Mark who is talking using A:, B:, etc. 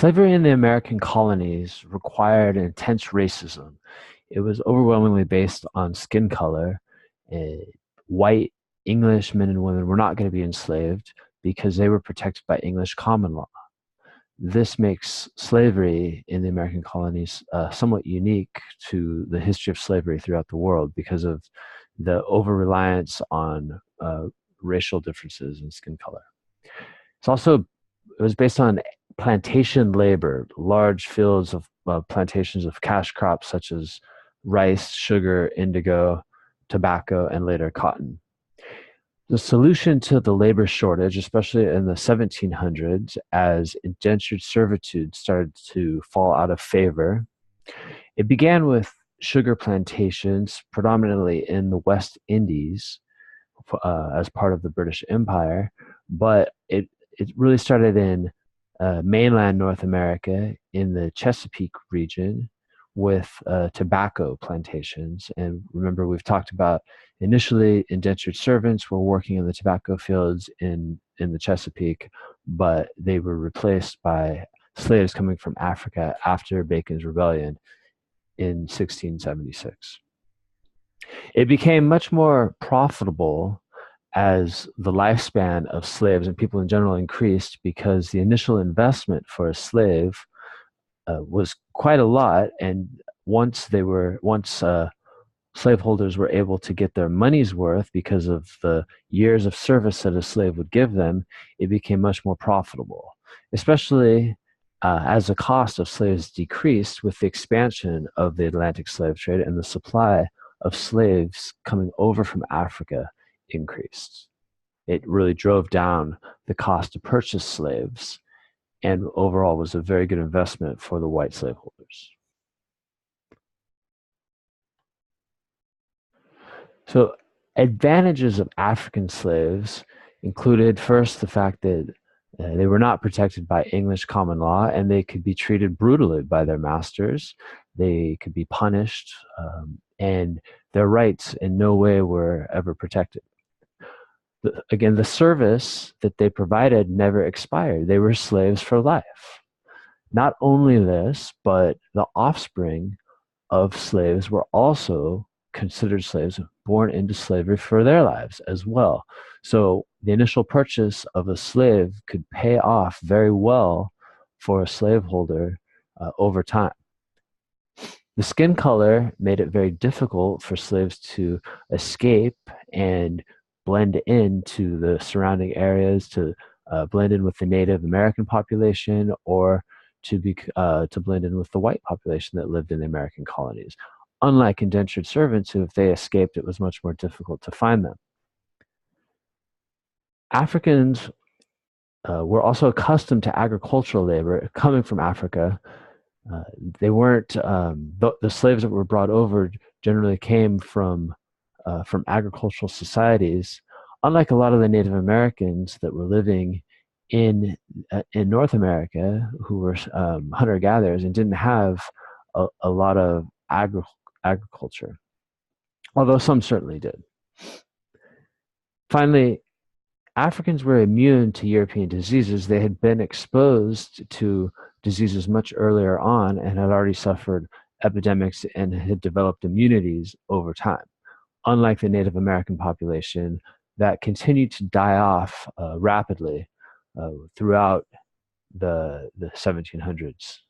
A: Slavery in the American colonies required intense racism. It was overwhelmingly based on skin color. Uh, White English men and women were not going to be enslaved because they were protected by English common law. This makes slavery in the American colonies somewhat unique to the history of slavery throughout the world because of the over reliance on racial differences in skin color. It was based on plantation labor, large fields of plantations of cash crops such as rice, sugar, indigo, tobacco, and later cotton. The solution to the labor shortage, especially in the 1700s, as indentured servitude started to fall out of favor, it began with sugar plantations, predominantly in the West Indies, as part of the British Empire, but it really started in mainland North America in the Chesapeake region with tobacco plantations. And remember, we've talked about initially indentured servants were working in the tobacco fields in the Chesapeake, but they were replaced by slaves coming from Africa after Bacon's Rebellion in 1676. It became much more profitable as the lifespan of slaves and people in general increased because the initial investment for a slave was quite a lot, and once slaveholders were able to get their money's worth because of the years of service that a slave would give them, it became much more profitable, especially as the cost of slaves decreased with the expansion of the Atlantic slave trade and the supply of slaves coming over from Africa increased. It really drove down the cost to purchase slaves and overall was a very good investment for the white slaveholders. So, advantages of African slaves included first the fact that they were not protected by English common law and they could be treated brutally by their masters. They could be punished, and their rights in no way were ever protected. Again, the service that they provided never expired. They were slaves for life. Not only this, but the offspring of slaves were also considered slaves born into slavery for their lives as well. So the initial purchase of a slave could pay off very well for a slaveholder over time. The skin color made it very difficult for slaves to escape and blend into the surrounding areas, to blend in with the Native American population, or to blend in with the white population that lived in the American colonies. Unlike indentured servants, who, if they escaped, it was much more difficult to find them. Africans were also accustomed to agricultural labor coming from Africa. They weren't the slaves that were brought over generally came from agricultural societies, unlike a lot of the Native Americans that were living in North America, who were hunter gatherers and didn't have a lot of agriculture, although some certainly did. Finally, Africans were immune to European diseases. They had been exposed to diseases much earlier on and had already suffered epidemics and had developed immunities over time, unlike the Native American population that continued to die off rapidly throughout the 1700s.